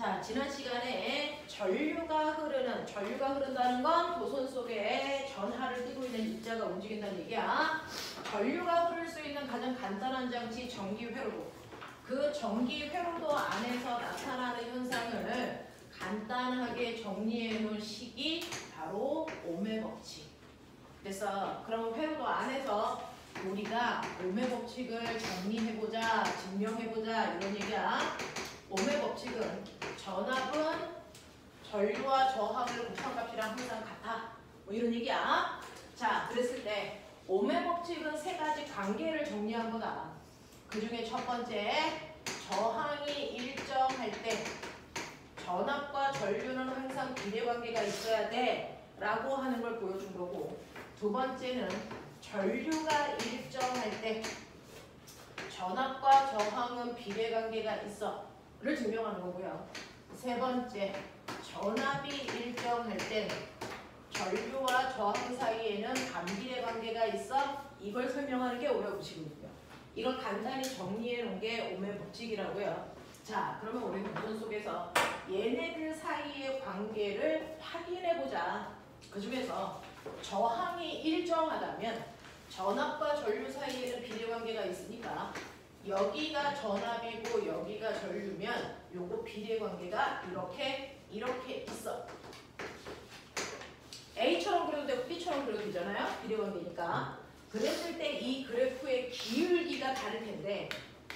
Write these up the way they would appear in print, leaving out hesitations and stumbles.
자, 지난 시간에 전류가 흐른다는 건 도선 속에 전하를 띠고 있는 입자가 움직인다는 얘기야. 전류가 흐를 수 있는 가장 간단한 장치 전기회로도. 그 전기회로도 안에서 나타나는 현상을 간단하게 정리해 놓은 식이 바로 오메 법칙. 그래서 그럼 회로도 안에서 우리가 오메 법칙을 정리해보자, 증명해보자 이런 얘기야. 오메 법칙은 전압은 전류와 저항을 곱한값이랑 항상 같아. 뭐 이런 얘기야. 자, 그랬을 때 오메 법칙은 세 가지 관계를 정리한 거다. 그 중에 첫 번째, 저항이 일정할 때 전압과 전류는 항상 비례관계가 있어야 돼 라고 하는 걸 보여준 거고, 두 번째는 전류가 일정할 때 전압과 저항은 비례관계가 있어 를 증명하는 거고요. 세 번째, 전압이 일정할 때 전류와 저항 사이에는 반비례 관계가 있어 이걸 설명하는 게 오메 법칙이고요. 이걸 간단히 정리해 놓은 게 오메 법칙이라고요. 자, 그러면 우리는 도선 속에서 얘네들 사이의 관계를 확인해 보자. 그 중에서 저항이 일정하다면 전압과 전류 사이에는 비례 관계가 있으니까 여기가 전압이고 여기가 전류면 요거 비례 관계가 이렇게 있어. A처럼 그려도 되고 B처럼 그려도 되잖아요. 비례 관계니까. 그랬을 때 이 그래프의 기울기가 다를 텐데,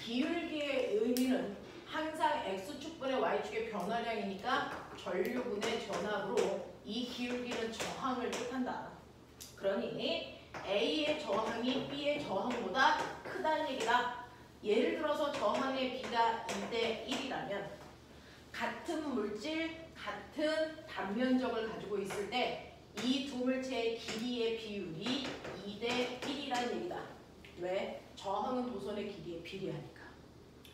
기울기의 의미는 항상 X축분의 Y축의 변화량이니까 전류분의 전압으로 이 기울기는 저항을 뜻한다. 그러니 A의 저항이 B의 저항보다 크다는 얘기다. 예를 들어서 저항의 B가 2대 1이라면 같은 물질, 같은 단면적을 가지고 있을 때 이 두 물체의 길이의 비율이 2대 1이라는 얘기다. 왜? 저항은 도선의 길이에 비례하니까.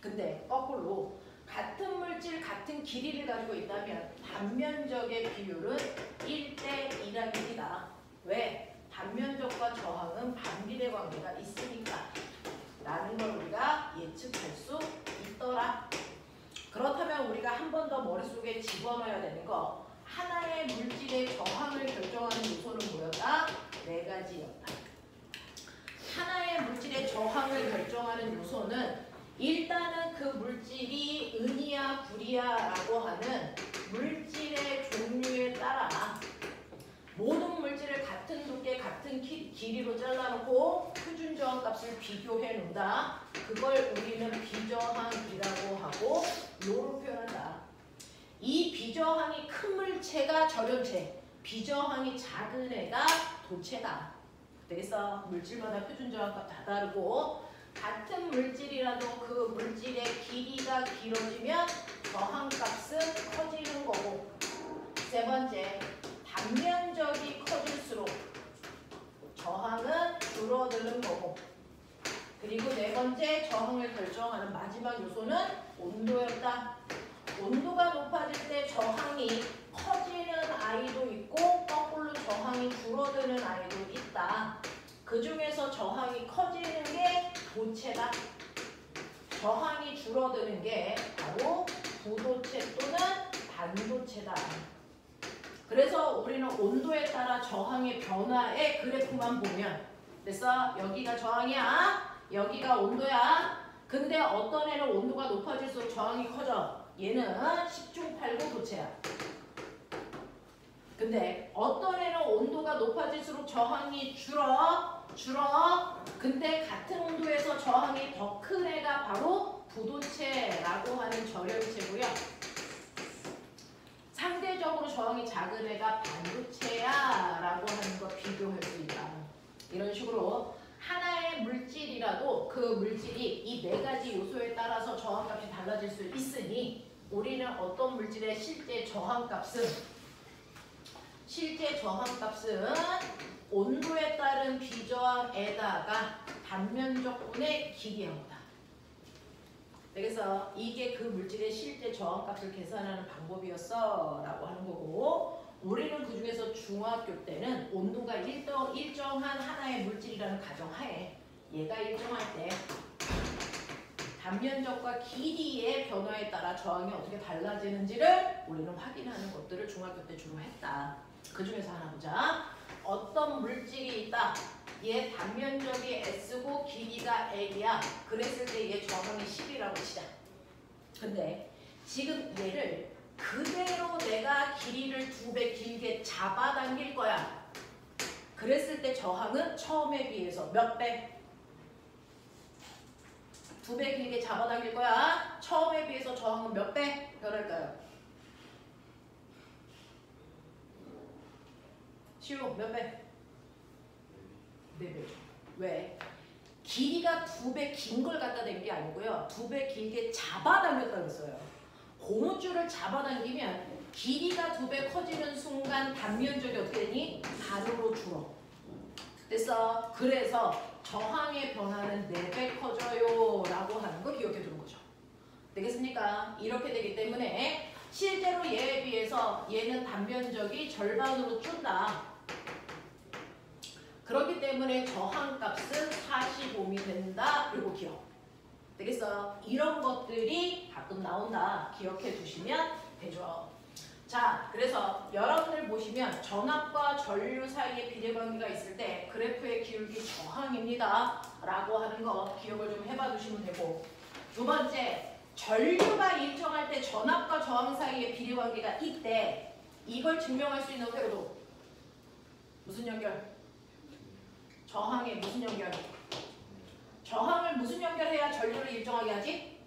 근데 거꾸로 같은 물질, 같은 길이를 가지고 있다면 단면적의 비율은 1대 2라는 얘기다. 왜? 단면적과 저항은 반비례 관계가 있으니까 라는 걸 우리가 예측할 수 있더라. 그렇다면 우리가 한 번 더 머릿속에 집어넣어야 되는 거, 하나의 물질의 저항을 결정하는 요소는 뭐였다? 네 가지였다. 하나의 물질의 저항을 결정하는 요소는 일단은 그 물질이 은이야 불이야 라고 하는 물질의 종류에 따라 모든 물질을 같은 두께, 같은 길이로 잘라놓고 표준 저항 값을 비교해 놓는다. 그걸 우리는 비저항이라고 하고 요로 표현한다. 이 비저항이 큰 물체가 저렴체, 비저항이 작은 애가 도체다. 그래서 물질마다 표준 저항 값 다 다르고, 같은 물질이라도 그 물질의 길이가 길어지면 저항 값은 커지는 거고, 세 번째, 단면적이 커질수록 저항은 줄어드는 거고, 그리고 네 번째, 저항을 결정하는 마지막 요소는 온도였다. 온도가 높아질 때 저항이 커지는 아이도 있고 거꾸로 저항이 줄어드는 아이도 있다. 그 중에서 저항이 커지는 게 도체다. 저항이 줄어드는 게 바로 부도체 또는 반도체다. 그래서 우리는 온도에 따라 저항의 변화의 그래프만 보면, 그래서 여기가 저항이야, 여기가 온도야. 근데 어떤 애는 온도가 높아질수록 저항이 커져. 얘는 10중 8구 도체야. 근데 어떤 애는 온도가 높아질수록 저항이 줄어. 근데 같은 온도에서 저항이 더 큰 애가 바로 부도체라고 하는 저렴체고요. 상대적으로 저항이 작은 애가 반도체야 라고 하는 거 비교할 수 있다. 이런 식으로 하나의 물질이라도 그 물질이 이 네 가지 요소에 따라서 저항값이 달라질 수 있으니 우리는 어떤 물질의 실제 저항값은 온도에 따른 비저항에다가 단면적분의 길이형이다. 그래서 이게 그 물질의 실제 저항값을 계산하는 방법이었어 라고 하는 거고, 우리는 그 중에서 중학교 때는 온도가 일정한 하나의 물질이라는 가정하에 얘가 일정할 때 단면적과 길이의 변화에 따라 저항이 어떻게 달라지는지를 우리는 확인하는 것들을 중학교 때 주로 했다. 그 중에서 하나 보자. 어떤 물질이 있다. 얘 단면적이 S고 길이가 L이야. 그랬을 때 얘 저항이 10이라고 치자. 근데 지금 얘를 그대로 내가 길이를 2배 길게 잡아당길 거야. 그랬을 때 저항은 처음에 비해서 몇 배? 2배 길게 잡아당길 거야. 처음에 비해서 저항은 몇 배 변할까요? 시우 몇 배? 4배. 왜? 길이가 2배 긴 걸 갖다 댄 게 아니고요. 2배 길게 잡아당겼다고 했어요. 고무줄을 잡아당기면 길이가 2배 커지는 순간 단면적이 어떻게 되니? 반으로 줄어. 됐어? 그래서 저항의 변화는 4배 커져요 라고 하는 거 기억해 두는 거죠. 되겠습니까? 이렇게 되기 때문에 실제로 얘에 비해서 얘는 단면적이 절반으로 준다. 그렇기 때문에 저항값은 45미 된다. 그리고 기억. 되겠어요? 이런 것들이 가끔 나온다. 기억해 두시면 되죠. 자, 그래서 여러분들 보시면 전압과 전류 사이에 비례관계가 있을 때 그래프의 기울기 저항입니다. 라고 하는 거 기억을 좀 해봐 두시면 되고, 두 번째, 전류가 일정할 때 전압과 저항 사이에 비례관계가 있대. 이걸 증명할 수 있는 회로도 무슨 연결? 저항에 무슨 연결? 저항을 무슨 연결해야 전류를 일정하게 하지?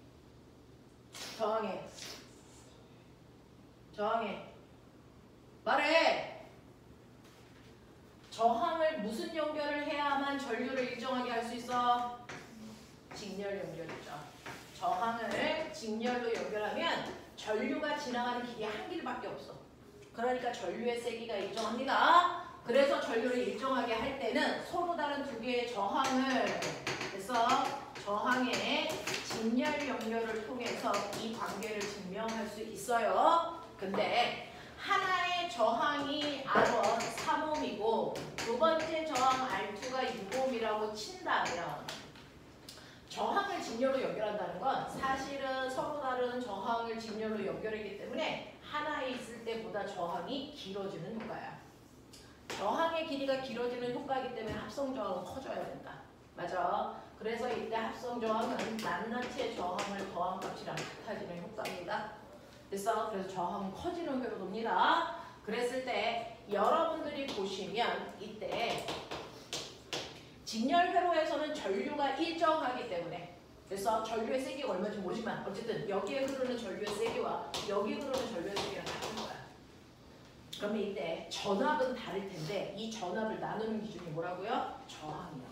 저항에. 말해. 저항을 무슨 연결을 해야만 전류를 일정하게 할 수 있어? 직렬 연결이죠. 저항을 직렬로 연결하면 전류가 지나가는 길이 한 길밖에 없어. 그러니까 전류의 세기가 일정합니다. 그래서 전류를 일정하게 할 때는 서로 다른 두 개의 저항을 그래서 저항의 직렬 연결을 통해서 이 관계를 증명할 수 있어요. 근데 하나의 저항이 R1 3옴이고 두 번째 저항 R2가 6옴이라고 친다면 저항을 직렬로 연결한다는 건 사실은 서로 다른 저항을 직렬로 연결했기 때문에 하나에 있을 때보다 저항이 길어지는 효과야. 저항의 길이가 길어지는 효과이기 때문에 합성 저항은 커져야 된다. 맞아. 그래서 이때 합성 저항은 낱낱이의 저항을 더한 값이랑 같아지는 효과입니다. 됐어? 그래서 저항은 커지는 회로 돕니다. 그랬을 때 여러분들이 보시면 이때 직렬 회로에서는 전류가 일정하기 때문에 그래서 전류의 세기가 얼마인지 모르지만 어쨌든 여기에 흐르는 전류의 세기와 여기 흐르는 전류의 세기랑 같은 거야. 그러면 이때 전압은 다를 텐데 이 전압을 나누는 기준이 뭐라고요? 저항이라고요.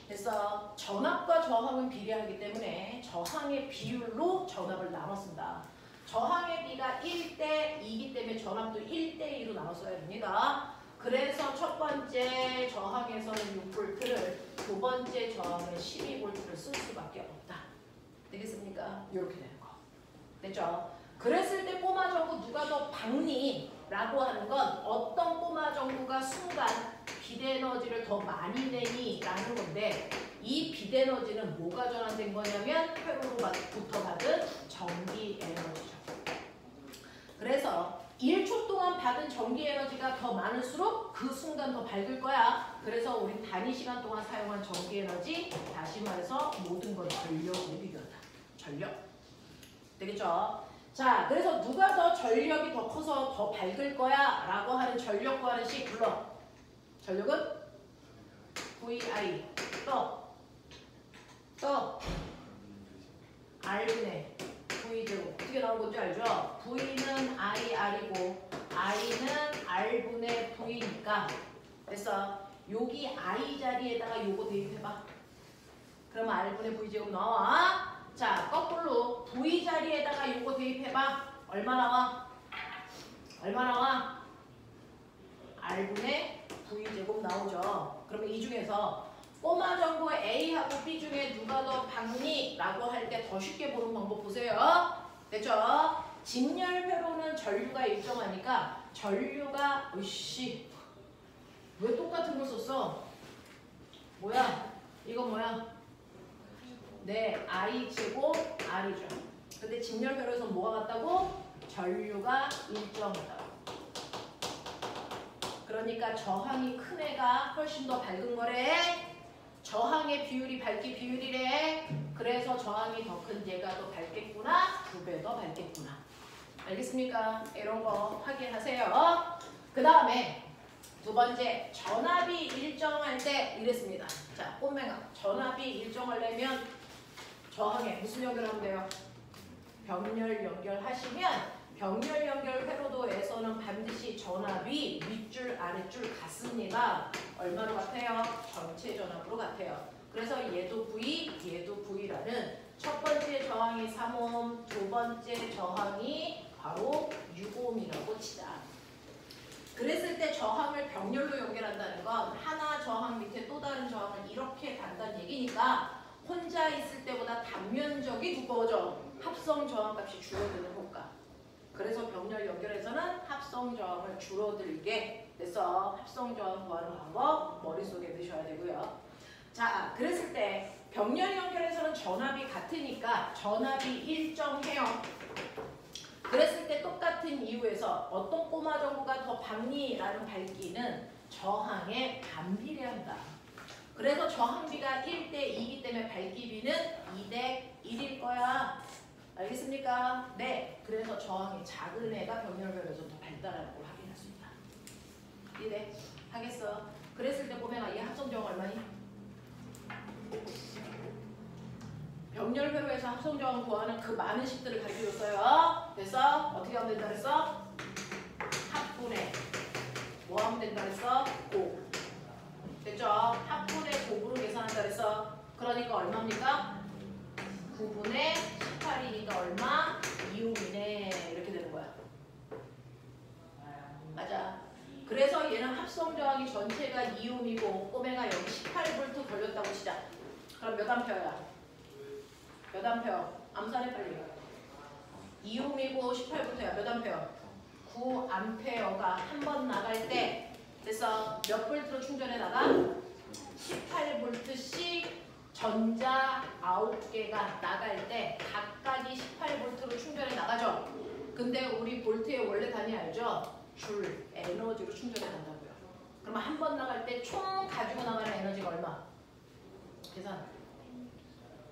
그래서 전압과 저항은 비례하기 때문에 저항의 비율로 전압을 나눠 쓴다. 저항의 비가 1대 2이기 때문에 전압도 1대 2로 나눠 써야 됩니다. 그래서 첫 번째 저항에서는 6V를 두 번째 저항은 12V를 쓸 수밖에 없다. 되겠습니까? 이렇게 되는 거. 됐죠? 그랬을 때 꼬마 전구 누가 더 박니? 라고 하는 건 어떤 꼬마 전구가 순간 비대에너지를 더 많이 내니? 라는 건데 이 비대에너지는 뭐가 전환된 거냐면 회로로부터 받은 전기 에너지죠. 그래서 1초 동안 받은 전기 에너지가 더 많을수록 그 순간 더 밝을 거야. 그래서 우린 단위 시간 동안 사용한 전기 에너지, 다시 말해서 모든 건 전력으로 비교한다. 전력. 되겠죠? 자, 그래서 누가 더 전력이 더 커서 더 밝을 거야? 라고 하는 전력 구하는 식 불러. 전력은 VI. 또 R분의 V제곱. 어떻게 나온 건지 알죠? V는 IR이고 I는 R분의 V니까 그래서 여기 I 자리에다가 요거 대입해봐. 그러면 R분의 V제곱 나와. 자, 거꾸로 V 자리에다가 요거 대입해봐. 얼마 나와? 얼마 나와? R분의 V제곱 나오죠. 그러면 이 중에서 꼬마 전구 A하고 B 중에 누가 더 박니? 라고 할 때 더 쉽게 보는 방법 보세요. 됐죠? 직렬 회로는 전류가 일정하니까 전류가 으씨 왜 똑같은 걸 썼어? 뭐야? 이거 뭐야? 네, I 제곱 R이죠. 근데 직렬회로에서 뭐가 같다고? 전류가 일정하다. 그러니까 저항이 큰 애가 훨씬 더 밝은 거래. 저항의 비율이 밝기 비율이래. 그래서 저항이 더 큰 얘가 더 밝겠구나. 2배 더 밝겠구나. 알겠습니까? 이런 거 확인하세요. 그 다음에 두 번째, 전압이 일정할 때 이랬습니다. 자, 꼬맹아. 전압이 일정하려면 저항에 무슨 연결하면 돼요? 병렬 연결하시면 병렬 연결 회로도에서는 반드시 전압이 윗줄 아랫줄 같습니다. 얼마로 같아요? 전체 전압으로 같아요. 그래서 얘도 V, 얘도 V라는 첫 번째 저항이 3옴, 두 번째 저항이 바로 6옴이라고 치자. 그랬을 때 저항을 병렬로 연결한다는 건 하나 저항 밑에 또 다른 저항을 이렇게 단다는 얘기니까 혼자 있을 때보다 단면적이 두꺼워져. 합성 저항값이 줄어드는 효과. 그래서 병렬 연결에서는 합성 저항을 줄어들게 돼서 합성 저항 구하는 방법 머릿속에 넣으셔야 되고요. 자, 그랬을 때 병렬 연결에서는 전압이 같으니까 전압이 일정해요. 그랬을 때 똑같은 이유에서 어떤 꼬마 정보가 더 밝니라는 밝기는 저항에 반비례한다. 그래서 저항비가 1대2이기 때문에 밝기비는 2대1일 거야. 알겠습니까? 네. 그래서 저항이 작은 애가 병렬별에서 더 밝다라는 걸 확인할 수 있다. 이해? 하겠어? 그랬을 때 보면 이 합성 저항 얼마니? 병렬회로에서 합성 저항 구하는 그 많은 식들을 가르쳐줬어요. 됐어? 어떻게 하면 된다 그랬어? 합분의 뭐 하면 된다 그랬어? 곱. 됐죠? 합분의 곱으로 계산한다 그랬어. 그러니까 얼마입니까? 9분의 18이니까 얼마? 2옴이네. 이렇게 되는 거야. 맞아. 그래서 얘는 합성 저항이 전체가 2옴이고 꼬매가 여기 18V 걸렸다고 치자. 그럼 몇 암페어야? 몇 암페어? 암산해 빨리. 2옴이고 18V야. 몇 암페어? 9암페어가 한 번 나갈 때 됐어. 몇 볼트로 충전해 나가? 18V씩 전자 9개가 나갈 때 각각이 18V로 충전해 나가죠. 근데 우리 볼트의 원래 단위 알죠? 줄, 에너지로 충전해 간다고요. 그러면 한 번 나갈 때 총 가지고 나가는 에너지가 얼마? 계산.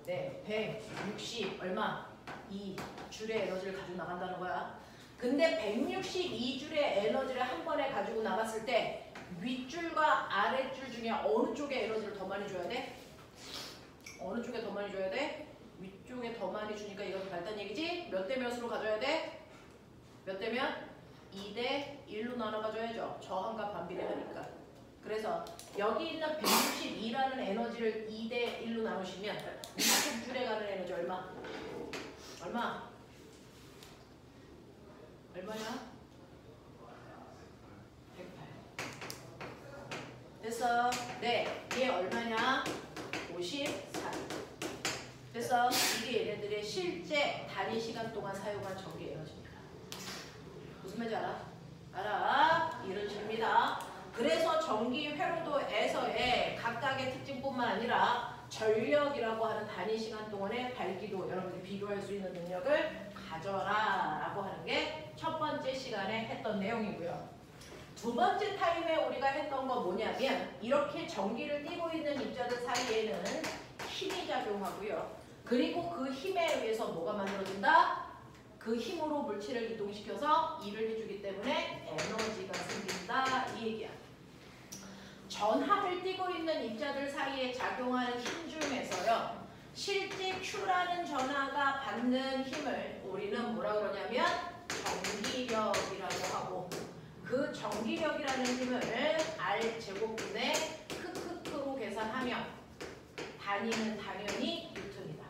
네, 160 얼마? 2줄의 에너지를 가지고 나간다는 거야. 근데 162줄의 에너지를 한 번에 가지고 나갔을 때 윗줄과 아랫줄 중에 어느 쪽에 에너지를 더 많이 줘야 돼? 어느 쪽에 더 많이 줘야 돼? 위쪽에 더 많이 주니까 이거 더 밝다는 얘기지? 몇 대 몇으로 가져야 돼? 몇 대 몇? 2대 1로 나눠 가져야죠. 저항과 반비례하니까. 그래서 여기 있는 162라는 에너지를 2대 1로 나누시면 위쪽 줄에 가는 에너지 얼마? 얼마? 얼마냐? 108. 됐어? 네. 얘 얼마냐? 54. 됐어? 이게 얘네들의 실제 단위 시간 동안 사용한 전기 에너지입니다. 무슨 말인지 알아? 알아? 이런 식입니다. 그래서 전기 회로도에서의 각각의 특징뿐만 아니라 전력이라고 하는 단위 시간 동안의 밝기도 여러분들이 비교할 수 있는 능력을 가져라 라고 하는 게 첫 번째 시간에 했던 내용이고요. 두 번째 타임에 우리가 했던 거 뭐냐면 이렇게 전기를 띠고 있는 입자들 사이에는 힘이 작용하고요. 그리고 그 힘에 의해서 뭐가 만들어진다? 그 힘으로 물질을 이동시켜서 일을 해주기 때문에 에너지가 생긴다 이 얘기야. 전압을 띠고 있는 입자들 사이에 작용하는 힘 중에서요. 실제 Q라는 전하가 받는 힘을 우리는 뭐라 그러냐면 전기력이라고 하고 그 전기력이라는 힘을 R제곱분의 크크크로 계산하면 단위는 당연히 뉴턴이다.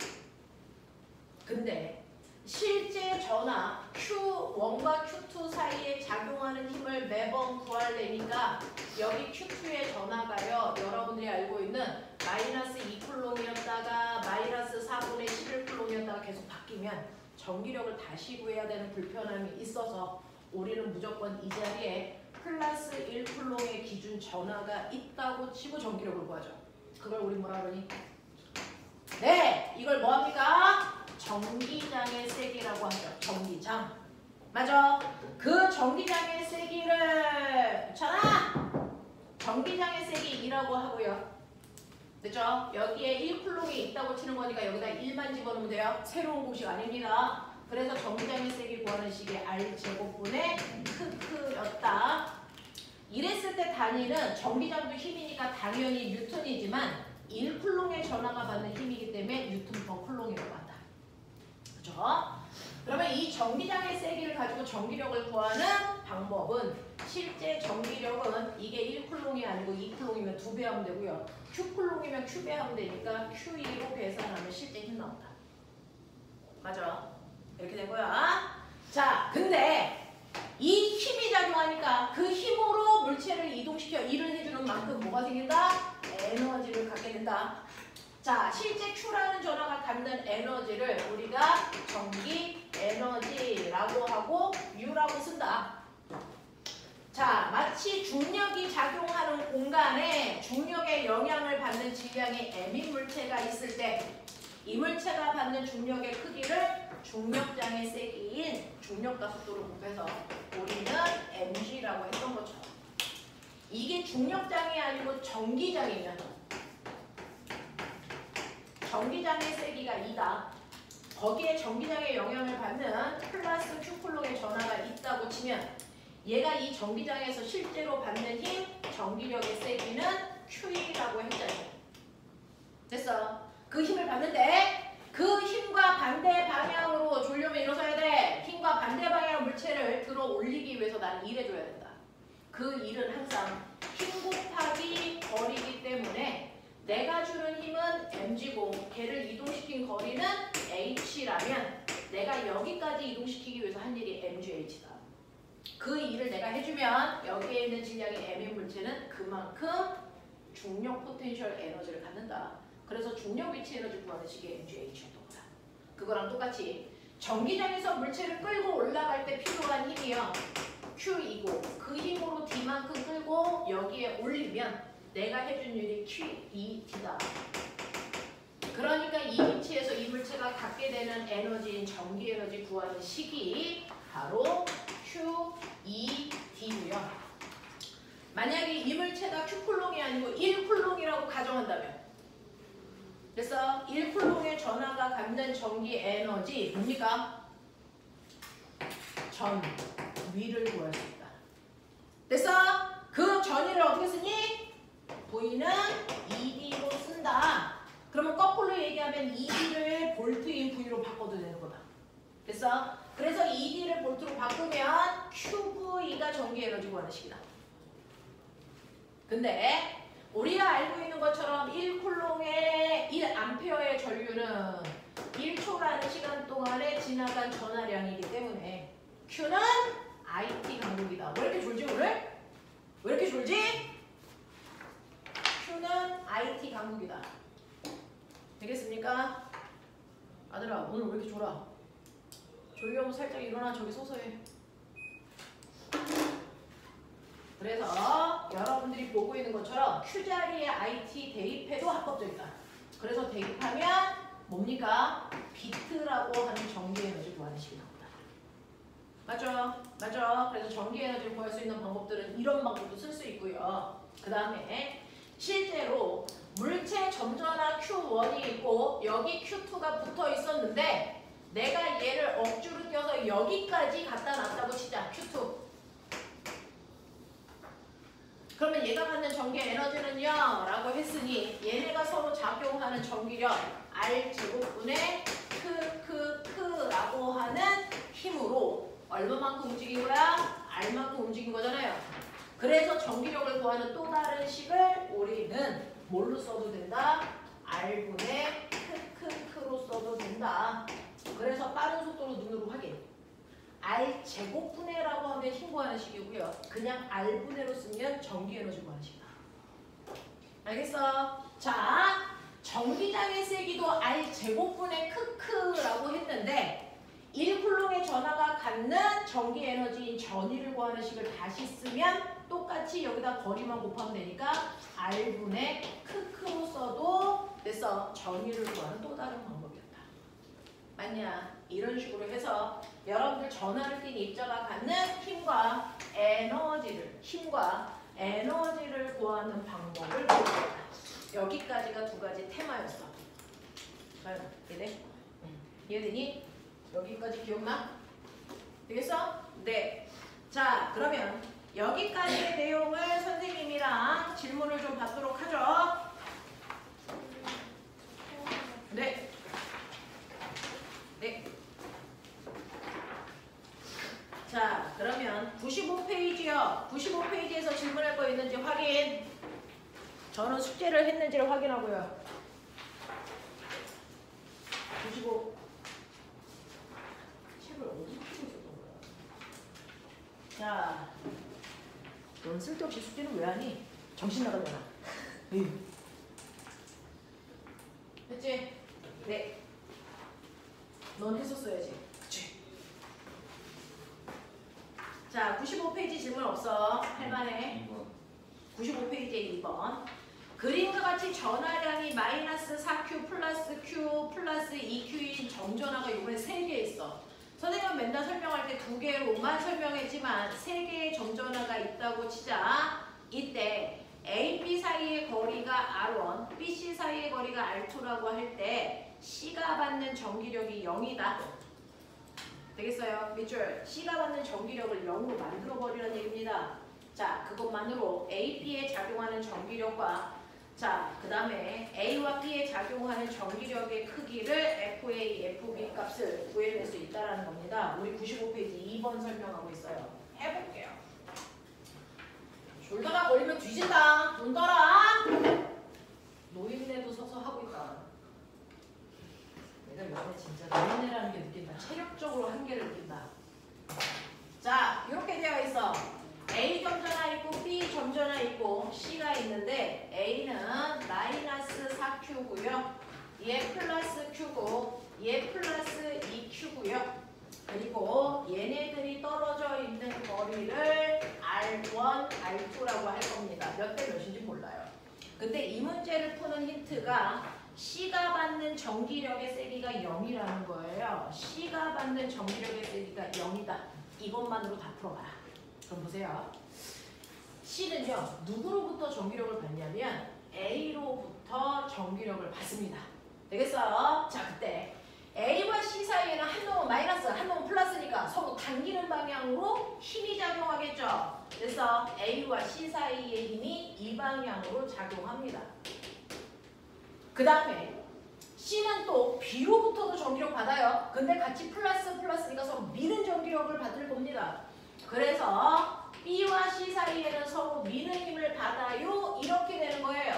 근데 실제 전하 Q1과 Q2 사이에 작용하는 힘을 매번 구하려니까 여기 Q2의 전하가요. 여러분들이 알고 있는 마이너스 2쿨롱이었다가 마이너스 4분의 11쿨롱이었다가 계속 바뀌면 전기력을 다시 구해야 되는 불편함이 있어서 우리는 무조건 이 자리에 플러스 1쿨롱의 기준 전하가 있다고 치고 전기력을 구하죠. 그걸 우리 뭐라 그러니? 네, 이걸 뭐합니까? 전기장의 세기라고 하죠. 전기장. 맞아. 그 전기장의 세기를 그렇잖아. 전기장의 세기 2라고 하고요. 됐죠? 여기에 1쿨롱이 있다고 치는 거니까 여기다 1만 집어넣으면 돼요. 새로운 공식 아닙니다. 그래서 전기장의 세기 구하는 식이 R제곱분의 크크였다. 이랬을 때 단위는 전기장도 힘이니까 당연히 뉴턴이지만 1쿨롱의 전하가 받는 힘이기 때문에 뉴턴 퍼 쿨롱이라고 한다. 그죠? 그러면 이 전기장의 세기를 가지고 전기력을 구하는 방법은 실제 전기력은 이게 1쿨롱이 아니고 2쿨롱이면 2배 하면 되고요. Q쿨롱이면 Q배 하면 되니까 Q2로 계산하면 실제 힘 나온다. 맞아? 이렇게 된 거야. 자, 근데 이 힘이 작용하니까 그 힘으로 물체를 이동시켜 일을 해주는 만큼 뭐가 생긴다? 에너지를 갖게 된다. 자, 실제 Q라는 전하가 갖는 에너지를 우리가 전기 에너지라고 하고 U라고 쓴다. 자, 마치 중력이 작용하는 공간에 중력의 영향을 받는 질량의 M인 물체가 있을 때 이 물체가 받는 중력의 크기를 중력장의 세기인 중력과 속도를 곱해서 우리는 mg라고 했던 것처럼 이게 중력장이 아니고 전기장이면 전기장의 세기가 2다. 거기에 전기장의 영향을 받는 플러스 Q쿨롱의 전하가 있다고 치면 얘가 이 전기장에서 실제로 받는 힘, 전기력의 세기는 Q라고 했잖아요. 됐어. 그 힘을 받는데 그 힘과 반대 방향으로 졸려면 일어서야 돼. 힘과 반대 방향으로 물체를 들어 올리기 위해서 나는 일해줘야 된다. 그 일은 항상 힘 곱하기 거리이기 때문에 내가 주는 힘은 mg고 걔를 이동시킨 거리는 h라면 내가 여기까지 이동시키기 위해서 한 일이 mgh다. 그 일을 내가 해주면 여기에 있는 질량이 m인 물체는 그만큼 중력 포텐셜 에너지를 갖는다. 그래서 중력 위치 에너지 구하는 식이 mgh였던 거다. 그거랑 똑같이 전기장에서 물체를 끌고 올라갈 때 필요한 힘이요. Q이고 그 힘으로 D만큼 끌고 여기에 올리면 내가 해준 일이 Q2D다. 그러니까 이 위치에서 이 물체가 갖게 되는 에너지인 전기 에너지 구하는 식이 바로 Q2D고요. 만약에 이 물체가 Q쿨롱이 아니고 1쿨롱이라고 가정한다면 그래서 1쿨롱의 전하가 갖는 전기 에너지 뭡니까? 전위를 구할 수 있다. 됐어? 그 전위를 어떻게 쓰니? V는 ED로 쓴다. 그러면 거꾸로 얘기하면 ED를 볼트인 V로 바꿔도 되는 거다. 됐어? 그래서 ED를 볼트로 바꾸면 QV가 전기 에너지 구하는 식이다. 근데 우리가 알고 있는 것처럼 1쿨롱의 1암페어의 전류는 1초라는 시간 동안에 지나간 전하량이기 때문에 Q는 IT 강도이다. 왜 이렇게 졸지 오늘? 왜 이렇게 졸지? Q는 IT 강도이다. 되겠습니까? 아들아 오늘 왜 이렇게 졸아? 졸려면 살짝 일어나. 저기 서서 해. 그래서 여러분들이 보고 있는 것처럼 Q자리에 IT 대입해도 합법적이다. 그래서 대입하면 뭡니까? 비트라고 하는 전기 에너지 구하는 식이 나옵니다. 맞죠? 맞죠? 그래서 전기 에너지를 구할 수 있는 방법들은 이런 방법도 쓸 수 있고요. 그 다음에 실제로 물체 점전화 Q1이 있고 여기 Q2가 붙어 있었는데 내가 얘를 억지로 띄어서 여기까지 갖다 놨다고 치자. Q2. 그러면 얘가 갖는 전기 에너지는요 라고 했으니 얘네가 서로 작용하는 전기력 R제곱분의 크라고 하는 힘으로 얼마만큼 움직인 거야? R만큼 움직인 거잖아요. 그래서 전기력을 구하는 또 다른 식을 우리는 뭘로 써도 된다? R분의 크로 써도 된다. 그래서 빠른 속도로 눈으로 확인. R제곱분해라고 하면 힘 구하는 식이고요. 그냥 R분해로 쓰면 전기 에너지 구하는 식이다. 알겠어? 자, 전기장의 세기도 R제곱분의 크라고 했는데 1쿨롱의 전하가 갖는 전기 에너지인 전위를 구하는 식을 다시 쓰면 똑같이 여기다 거리만 곱하면 되니까 R분의 크로 써도 됐어. 전위를 구하는 또 다른 방법이었다. 맞냐? 이런 식으로 해서 여러분들 전하를 띤 입자가 갖는 힘과 에너지를 구하는 방법을 배웠다. 여기까지가 두 가지 테마였어. 이해돼? 이해되니? 여기까지 기억나? 되겠어? 네. 자, 그러면 여기까지의 내용을 선생님이랑 질문을 좀 받도록 하죠. 네. 네. 자, 그러면 95페이지요. 95페이지에서 질문할 거 있는지 확인. 저는 숙제를 했는지를 확인하고요. 95. 책을 어디서 쓰고 있었던 거야? 자, 넌 쓸데없이 숙제는 왜 하니? 정신 나가잖아. 했지? 네. 넌 했었어야지. 그치? 자, 95페이지 질문 없어. 할만해. 95페이지에 2번. 그림과 같이 전하량이 마이너스 4Q 플러스 Q 플러스 2Q인 정전화가 이번에 3개 있어. 선생님은 맨날 설명할 때 2개로만 설명했지만 3개의 정전화가 있다고 치자. 이때 A, B 사이의 거리가 R1, B, C 사이의 거리가 R2라고 할 때 C가 받는 전기력이 0이다. 되겠어요? 밑줄. C가 받는 전기력을 0으로 만들어버리는 얘기입니다. 자, 그것만으로 A, B에 작용하는 전기력과 자, 그 다음에 A와 B에 작용하는 전기력의 크기를 FA, FB 값을 구해낼 수 있다는 겁니다. 우리 95페이지 2번 설명하고 있어요. 해볼게요. 졸다가 걸리면 뒤진다. 돈 떨어. 노인네도 서서 하고 있다. 내가 요즘에 진짜 노인네라는 게 느낀다. 체력적으로 한계를 느낀다. 자, 이렇게 되어 있어. A 점전화 있고 B 점전화 있고 C가 있는데 A는 마이너스 4Q고요. 얘 플러스 Q고 얘 플러스 2Q고요. 그리고 얘네들이 떨어져 있는 거리를 R1, R2라고 할 겁니다. 몇 대 몇인지 몰라요. 근데 이 문제를 푸는 힌트가 C가 받는 전기력의 세기가 0이라는 거예요. C가 받는 전기력의 세기가 0이다. 이것만으로 다 풀어봐라. 그럼 보세요. C는요. 누구로부터 전기력을 받냐면 A로부터 전기력을 받습니다. 되겠어요? 자, 그때 A와 C 사이에는 한 놈은 마이너스, 한 놈은 플러스니까 서로 당기는 방향으로 힘이 작용하겠죠. 그래서 A와 C 사이의 힘이 이 방향으로 작용합니다. 그 다음에 C는 또 B로부터도 전기력 받아요. 근데 같이 플러스니까 서로 미는 전기력을 받을 겁니다. 그래서 B와 C 사이에는 서로 미는 힘을 받아요. 이렇게 되는 거예요.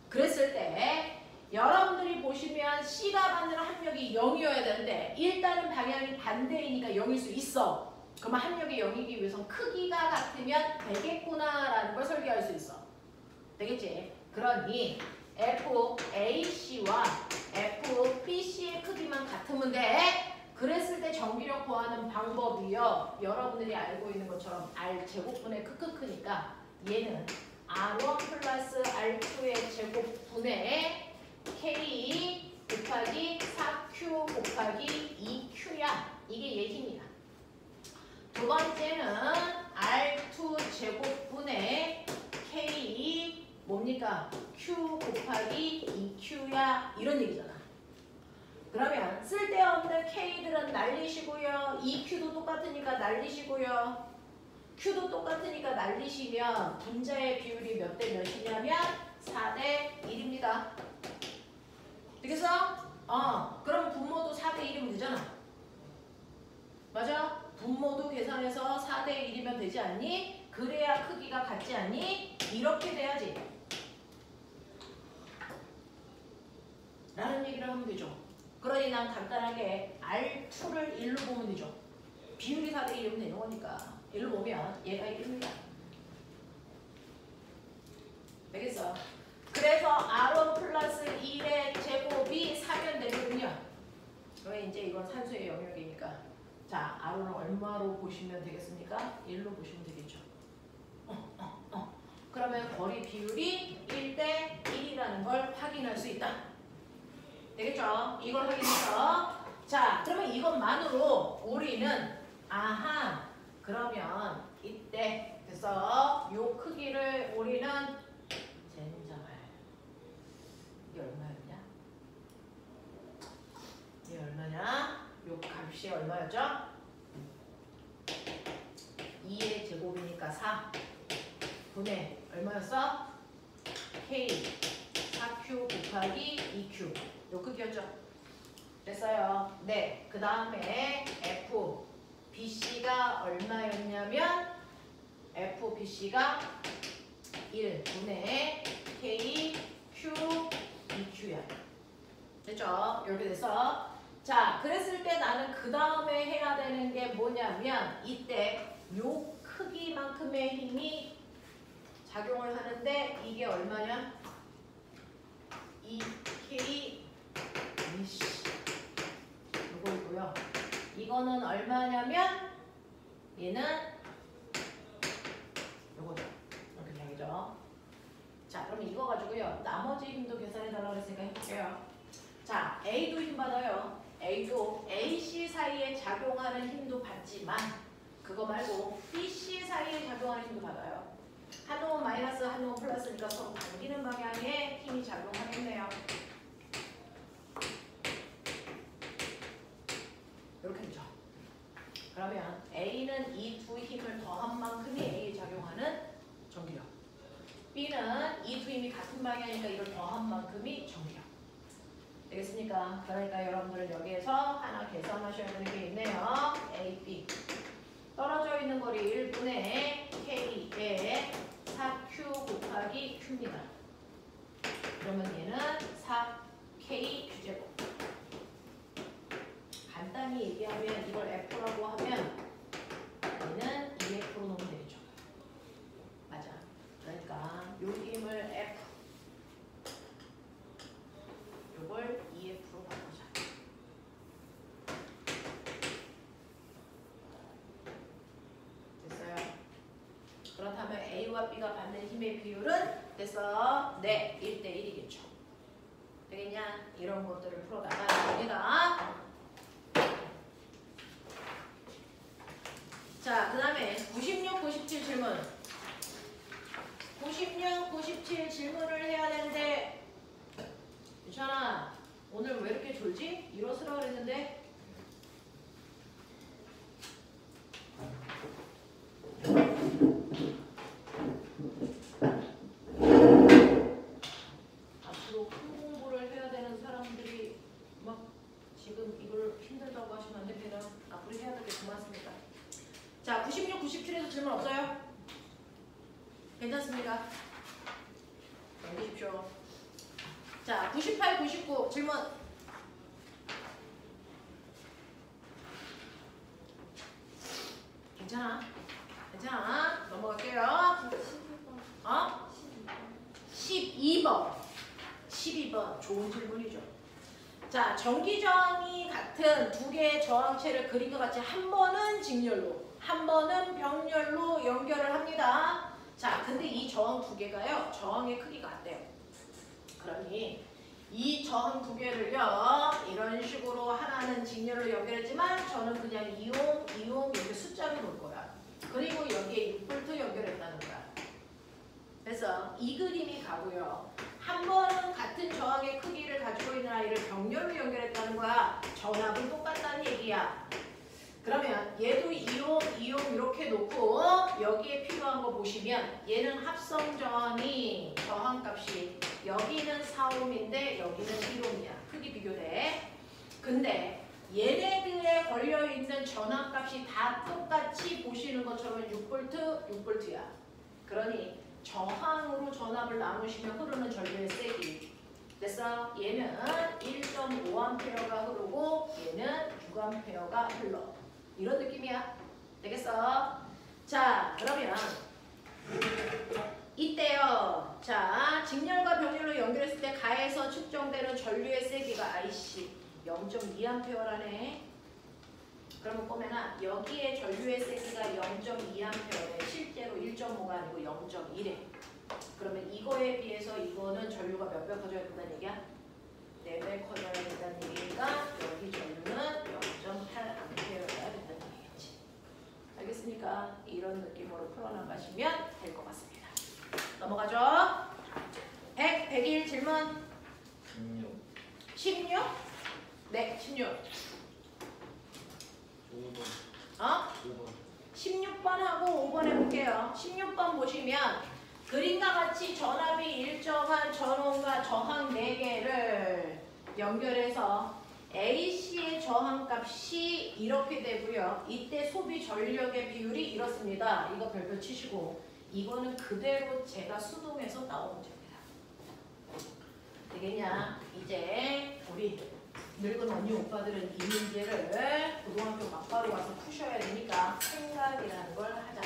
그랬을 때 여러분들이 보시면 C가 받는 합력이 0이어야 되는데 일단은 방향이 반대이니까 0일 수 있어. 그러면 합력이 0이기 위해선 크기가 같으면 되겠구나라는 걸 설계할 수 있어. 되겠지? 그러니 FAC와 FBC의 크기만 같으면 돼. 그랬을 때 전기력 구하는 방법이요. 여러분들이 알고 있는 것처럼 R제곱분의 크크크니까 얘는 R1 플러스 R2의 제곱분의 K 곱하기 4Q 곱하기 2Q야. 이게 얘 힘이야. 두 번째는 R2 제곱분의 K 뭡니까? Q 곱하기 2Q야. 이런 얘기잖아. 그러면 쓸데없는 K들은 날리시고요. EQ도 똑같으니까 날리시고요. Q도 똑같으니까 날리시면 분자의 비율이 몇 대 몇이냐면 4대 1입니다. 되겠어? 그럼 분모도 4대 1이면 되잖아. 맞아? 분모도 계산해서 4대 1이면 되지 않니? 그래야 크기가 같지 않니? 이렇게 돼야지. 라는 얘기를 하면 되죠. 그러니 난 간단하게 R2를 1로 보면 되죠. 비율이 4대 1이면 되는 거니까 1로 보면 얘가 1입니다. 되겠어? 그래서 R1 플러스 1의 제곱이 4면 되거든요. 왜 이제 이건 산수의 영역이니까. 자, R1을 얼마로 보시면 되겠습니까? 1로 보시면 되겠죠. 그러면 거리 비율이 1대 1이라는 걸 확인할 수 있다. 되겠죠? 이걸 확인해서 자, 그러면 이것만으로 우리는 아하, 그러면 이때 그래서 요 크기를 우리는 젠장할 이게 얼마였냐? 이게 얼마냐? 요 값이 얼마였죠? 2의 제곱이니까 4 분의 얼마였어? K 4Q 곱하기 2Q 요 크기였죠? 됐어요. 네. 그 다음에 F BC가 얼마였냐면 F BC가 1분의 K Q 2Q야. 됐죠? 이렇게 돼서 자, 그랬을 때 나는 그 다음에 해야 되는 게 뭐냐면 이때 요 크기만큼의 힘이 작용을 하는데 이게 얼마냐? 2K 요거이고요. 이거는 얼마냐면 얘는 요거죠. 이렇게 되죠. 자, 그럼 이거 가지고요. 나머지 힘도 계산해달라고 했으니까 해볼게요. 자, A도 힘 받아요. A도 AC 사이에 작용하는 힘도 받지만 그거 말고 BC 사이에 작용하는 힘도 받아요. 한 놈은 마이너스, 한 놈은 플러스니까 서로 당기는 방향에 힘이 작용하겠네요. 이렇게 되죠. 그러면 A는 이 두 힘을 더한 만큼이 A에 작용하는 전기력. B는 이 두 힘이 같은 방향이니까 이걸 더한 만큼이 전기력. 되겠습니까? 그러니까 여러분들은 여기에서 하나 계산하셔야 되는 게 있네요. A, B. 떨어져 있는 거리 1분의 K에 4Q 곱하기 Q입니다. 그러면 얘는 4K Q제곱. 간단히 얘기하면 이걸 F라고 하면 얘는 2F로 놓으면 되겠죠. 맞아. 그러니까 요 힘을 F, 요걸 2F로 바꾸자. 됐어요? 그렇다면 A와 B가 받는 힘의 비율은 됐어? 네, 1대 1이겠죠. 되겠냐? 이런 것들을 풀어나가야 됩니다. 자, 그 다음에 96, 97 질문. 96, 97 질문을 해야 되는데 괜찮아. 오늘 왜 이렇게 졸지? 일어서라 그랬는데 앞으로 큰 공부를 해야 되는 사람들이 막 지금 이걸 힘들다고 하시면 안 됩니다. 앞으로 해야 될 게 많습니다. 자, 96, 97에서 질문 없어요? 괜찮습니까? 넘기십시오. 자, 98, 99 질문. 괜찮아? 괜찮아? 넘어갈게요. 12번. 12번. 좋은 질문이죠. 자, 전기저항이 같은 두 개의 저항체를 그린 것 같이 한 번은 직렬로, 한 번은 병렬로 연결을 합니다. 자, 근데 이 저항 두 개가요, 저항의 크기가 같대요. 그러니 이 저항 두 개를요, 이런 식으로 하나는 직렬로 연결했지만 저는 그냥 이용 이렇게 숫자로 놓을 거야. 그리고 여기에 6V 연결했다는 거야. 그래서 이 그림이 가고요. 한 번은 같은 저항의 크기를 가지고 있는 아이를 병렬로 연결했다는 거야. 전압은 똑같다는 얘기야. 그러면 얘도 이용 이렇게 놓고 여기에 필요한 거 보시면 얘는 합성 저항이 저항값이 여기는 4옴인데 여기는 1옴이야. 크기 비교돼. 근데 얘네들에 걸려있는 전압값이 다 똑같이 보시는 것처럼 6V, 6V야. 그러니 저항으로 전압을 나누시면 흐르는 전류의 세기. 그래서 얘는 1.5A가 흐르고 얘는 6A가 흘러. 이런 느낌이야. 되겠어? 자, 그러면 이때요. 자, 직렬과 병렬로 연결했을 때 가에서 측정되는 전류의 세기가 아이씨 0.2A라네. 그러면 꼬매나 여기에 전류의 세기가 0.2A래. 실제로 1.5가 아니고 0.1에. 그러면 이거에 비해서 이거는 전류가 몇 배 커져야 된다는 얘기야? 4배 커져야 된다는 얘기니까 여기 전류는 0.8A여야 된다는 얘기겠지. 알겠습니까? 이런 느낌으로 풀어나가시면 될 것 같습니다. 넘어가죠. 100, 101 질문. 16. 16? 네, 16. 5번. 어? 5번. 16번 하고 5번 해볼게요. 16번 보시면 그림과 같이 전압이 일정한 전원과 저항 4개를 연결해서 AC의 저항값이 이렇게 되고요. 이때 소비 전력의 비율이 이렇습니다. 이거 별표 치시고 이거는 그대로 제가 수동에서 나온 문제입니다. 되겠냐? 이제 우리 늙은 언니 오빠들은 이 문제를 고등학교 막바로 와서 푸셔야 되니까 생각이라는 걸 하자.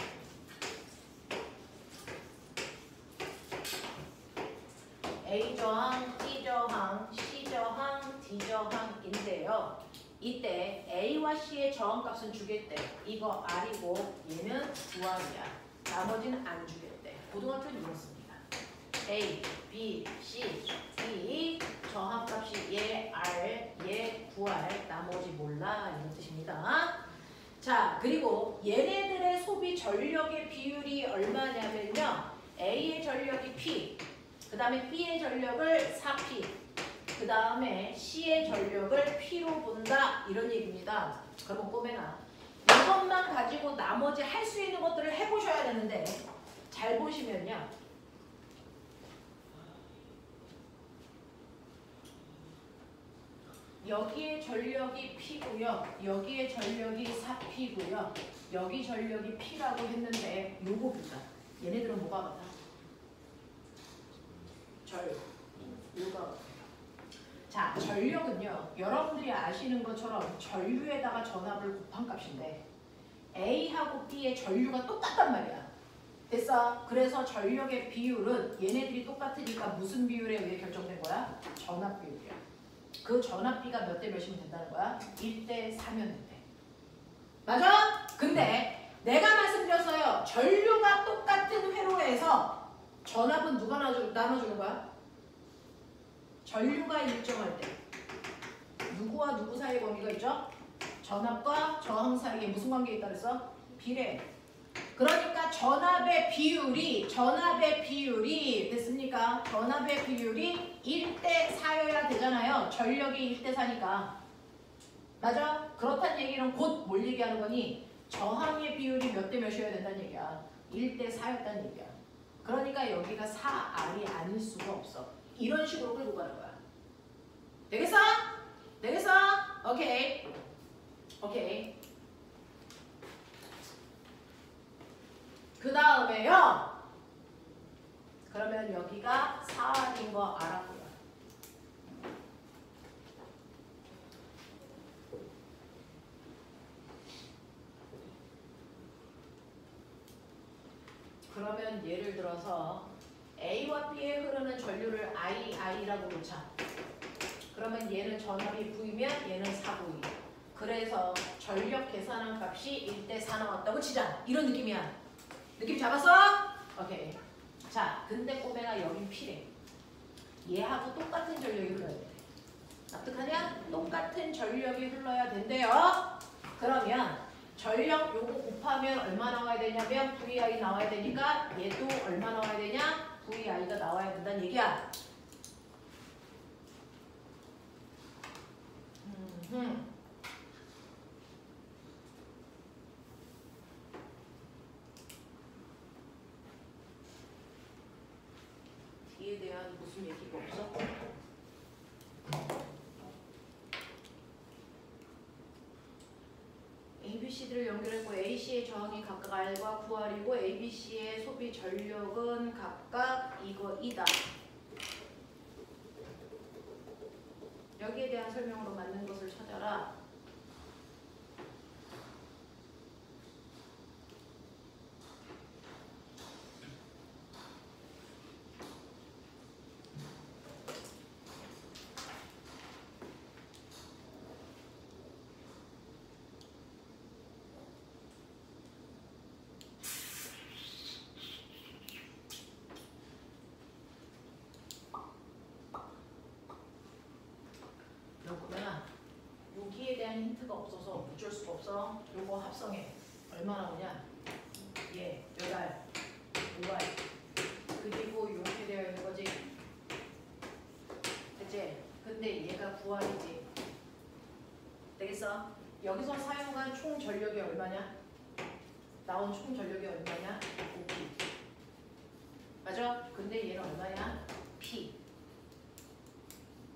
A 저항, B 저항, C 저항, D 저항인데요. 이때 A와 C의 저항값은 주겠대. 이거 R이고 얘는 9R이야. 나머지는 안 주겠대. 고등학교는 이렇습니다. A, B, C, D 저항값이 얘 R, 얘 9R, 나머지 몰라 이런 뜻입니다. 자, 그리고 얘네들의 소비 전력의 비율이 얼마냐면요. A의 전력이 P, 그 다음에 B의 전력을 4P, 그 다음에 C의 전력을 P로 본다 이런 얘기입니다. 그러면 꼬매나 이것만 가지고 나머지 할 수 있는 것들을 해보셔야 되는데 잘 보시면요. 여기에 전력이 P고요. 여기에 전력이 4P고요. 여기 전력이 P라고 했는데 요거 보자. 얘네들은 뭐가 같아? 요가 같아요. 자, 전력은요. 여러분들이 아시는 것처럼 전류에다가 전압을 곱한 값인데 A하고 B의 전류가 똑같단 말이야. 됐어? 그래서 전력의 비율은 얘네들이 똑같으니까 무슨 비율에 의해 결정된 거야? 전압 비율이야. 그 전압비가 몇 대 몇이면 된다는 거야? 1대 4면 된대. 맞아? 근데 내가 말씀드렸어요. 전류가 똑같은 회로에서 전압은 누가 나눠주는 거야? 전류가 일정할 때 누구와 누구 사이의 관계가 있죠? 전압과 저항 사이에 무슨 관계가 있다 그랬어? 비례. 그러니까 전압의 비율이 됐습니까? 전압의 비율이 1대 4여야 되잖아요. 전력이 1대 4니까. 맞아? 그렇다는 얘기는 곧 뭘 얘기하는 거니? 저항의 비율이 몇 대 몇이어야 된다는 얘기야. 1대 4였다는 얘기야. 그러니까 여기가 4R이 아닐 수가 없어. 이런 식으로 끌고 가는 거야. 되겠어? 되겠어? 오케이. 오케이. 그 다음에요. 그러면 여기가 4R인 거 알았고요. 그러면 예를 들어서 A와 B에 흐르는 전류를 I라고 놓자. 그러면 얘는 전압이 V면 얘는 4V. 그래서 전력 계산한 값이 1대 4 나왔다고 치자. 이런 느낌이야. 느낌 잡았어? 오케이. 자, 근데 꼬매가 여긴 P래. 얘하고 똑같은 전력이 흘러야 돼. 납득하냐? 똑같은 전력이 흘러야 된대요. 그러면 전력 요거 곱하면 얼마 나와야 되냐면 VI 나와야 되니까 얘도 얼마 나와야 되냐? VI가 나와야 된다는 얘기야. 뒤에 대한 무슨 얘기가 없어? ABC들을 연결했고 AC의 저항이 각각 R과 9R이고 ABC의 소비 전력은 각각 이다. 여기에 대한 설명으로 맞는 것을 찾아라. 없어서 붙일 수가 없어. 요거 합성해. 얼마 나오냐? 얘, 몇 알? 5알. 그리고 이렇게 되어 있는 거지. 그치? 근데 얘가 9알이지. 되겠어? 여기서 사용한 총 전력이 얼마냐? 나온 총 전력이 얼마냐? 5P. 맞아? 근데 얘는 얼마냐? P.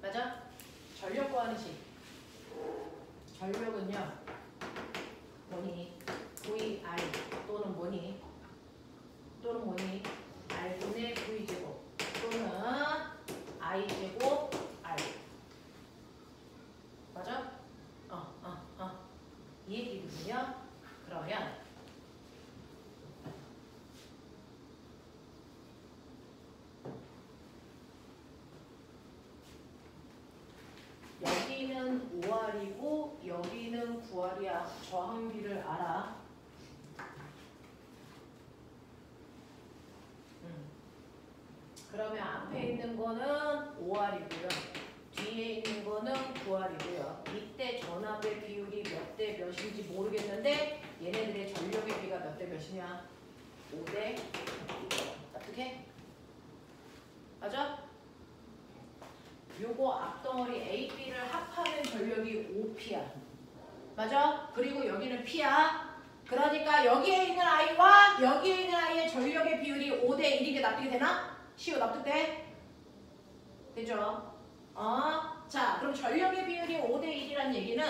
맞아? 전력 구하는 식. 전력은요. 뭐니? VI 또는 뭐니? R분의 V제곱 또는 I제곱 R. 맞아? 이 얘기거든요. 그러면 여기는 5R이고 여기는 9R이야. 저항비를 알아. 그러면 앞에 있는 거는 5R이고요. 뒤에 있는 거는 9R이고요. 이때 전압의 비율이 몇 대 몇인지 모르겠는데 얘네들의 전력의 비가 몇 대 몇이냐? 5대 2. 어떻게? 맞아? 요거 앞덩어리 A, B를 합하면 전력이 5P야. 맞아? 그리고 여기는 P야. 그러니까 여기에 있는 I와 여기에 있는 I의 전력의 비율이 5대 1이게 납득이 되나? 시오 납득돼? 되죠? 자, 그럼 전력의 비율이 5대 1이란 얘기는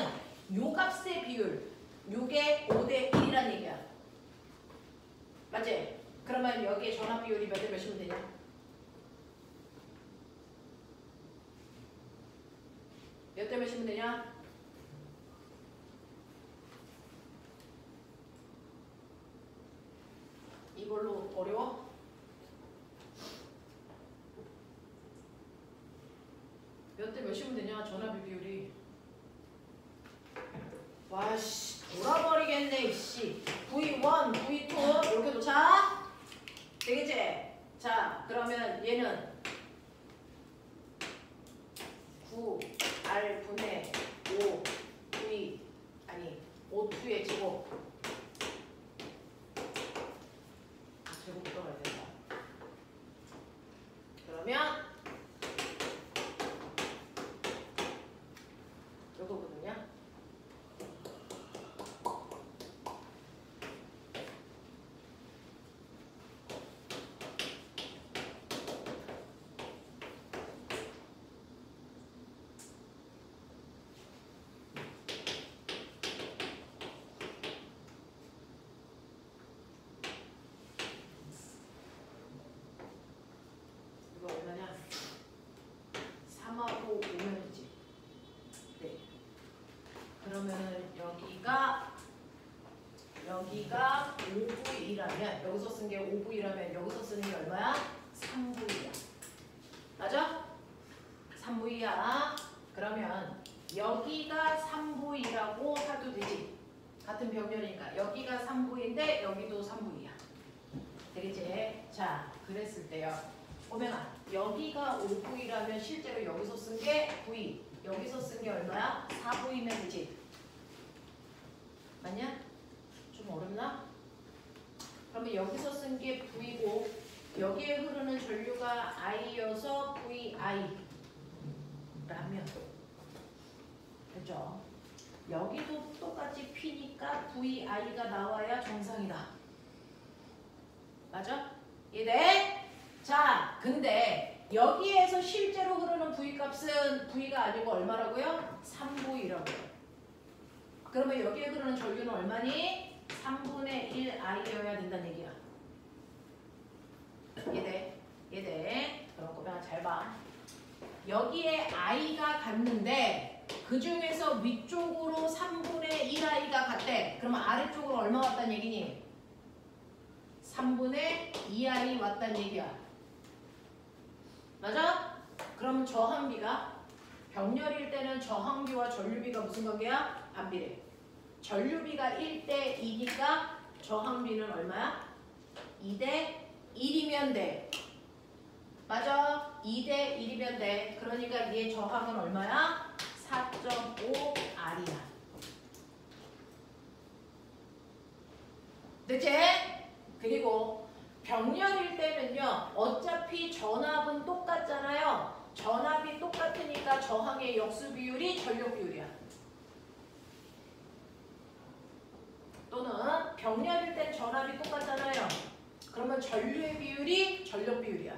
요 값의 비율, 요게 5대 1이란 얘기야. 맞지? 그러면 여기에 전압 비율이 몇 대 몇이면 되냐? 몇 대 몇이면 되냐? 이걸로 어려워? 몇 대 몇이면 되냐? 전압의 비율이. 와씨 돌아버리겠네 이씨. V1, V2 이렇게 도착? 되겠지? 자 그러면 얘는 9R분의 5V 아니 5,2의 제곱. 제곱 들어가야 된다. 그러면 요거거든요. 이거 얼마냐? 3하고 5면이지. 네. 그러면은 여기가 5V라면 여기서 쓴 게 5V라면 여기서 쓰는 게 얼마야? 3V야. 맞아? 3V야. 그러면 여기가 3V라고 해도 되지. 같은 병렬이니까 여기가 3V인데 여기도 3V야. 되겠지? 자, 그랬을 때요. 오면아 여기가 5V라면 실제로 여기서 쓴 게 V. 여기서 쓴 게 얼마야? 4V면 되지. 맞냐? 좀 어렵나? 그러면 여기서 쓴 게 V고 여기에 흐르는 전류가 I여서 VI 라면 됐죠? 여기도 똑같이 P니까 VI가 나와야 정상이다. 맞아? 이해돼? 자, 근데 여기에서 실제로 흐르는 V값은 V가 아니고 얼마라고요? 3V라고요. 그러면 여기에 흐르는 전류는 얼마니? 3분의 1 I여야 된다는 얘기야. 이해돼? 이해돼? 그럼 꼬맹아 잘 봐. 여기에 I가 갔는데 그 중에서 위쪽으로 3분의 1 I가 갔대. 그러면 아래쪽으로 얼마 왔다는 얘기니? 3분의 2 I 왔다는 얘기야. 맞아? 그럼 저항비가 병렬일 때는 저항비와 전류비가 무슨 관계야? 반비례. 전류비가 1대 2니까 저항비는 얼마야? 2대 1이면 돼. 맞아? 2대 1이면 돼. 그러니까 얘 저항은 얼마야? 4.5R이야. 됐지? 그리고 병렬일 때는요. 어차피 전압은 똑같잖아요. 전압이 똑같으니까 저항의 역수 비율이 전력 비율이야. 또는 병렬일 땐 전압이 똑같잖아요. 그러면 전류의 비율이 전력 비율이야.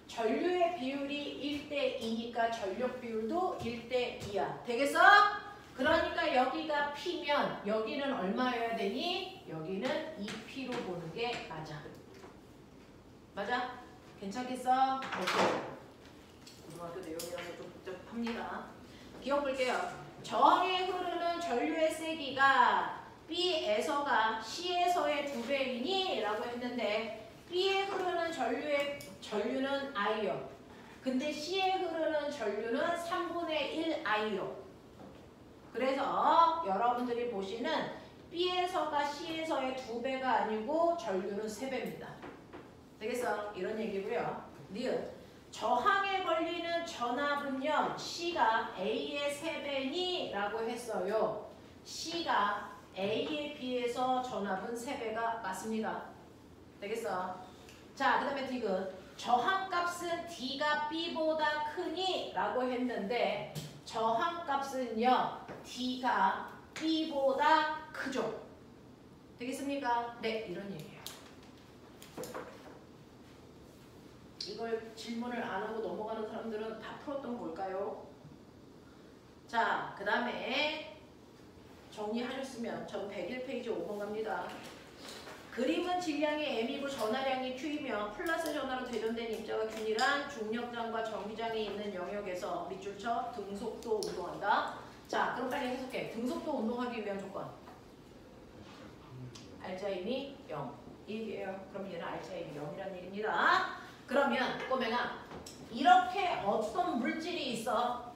전류의 비율이 1대2니까 전력 비율도 1대2야. 되겠어? 그러니까 여기가 P면 여기는 얼마여야 되니? 여기는 2P로 보는 게 맞아. 맞아? 괜찮겠어? 오케이. 고등학교 내용이라서 좀 복잡합니다. 기억 볼게요. 저항에 흐르는 전류의 세기가 B에서가 C에서의 2배이니? 라고 했는데 B에 흐르는 전류는 I요. 근데 C에 흐르는 전류는 3분의 1 I요. 그래서 여러분들이 보시는 B에서가 C에서의 2배가 아니고 전류는 3배입니다. 되겠어? 이런 얘기고요. 니은 저항에 걸리는 전압은요. C가 A의 3배니? 라고 했어요. C가 A에 비해서 전압은 3배가 맞습니다. 되겠어? 자, 그 다음에 디귿 저항값은 D가 B보다 크니? 라고 했는데 저항값은요. D가 B보다 크죠? 되겠습니까? 네, 이런 얘기예요. 이걸 질문을 안 하고 넘어가는 사람들은 다 풀었던 걸까요? 자, 그 다음에 정리하셨으면 전 101페이지 5번 갑니다. 그림은 질량이 M이고 전하량이 Q이며 플러스 전하로 대전된 입자가 균일한 중력장과 전기장이 있는 영역에서 밑줄 쳐 등속도 운동한다. 자, 그럼 빨리 해석해. 등속도 운동하기 위한 조건. 알자임이 0. 이 얘기예요. 그럼 얘는 알자임이 0이라는 얘기입니다. 그러면 꼬맹아, 이렇게 어떤 물질이 있어?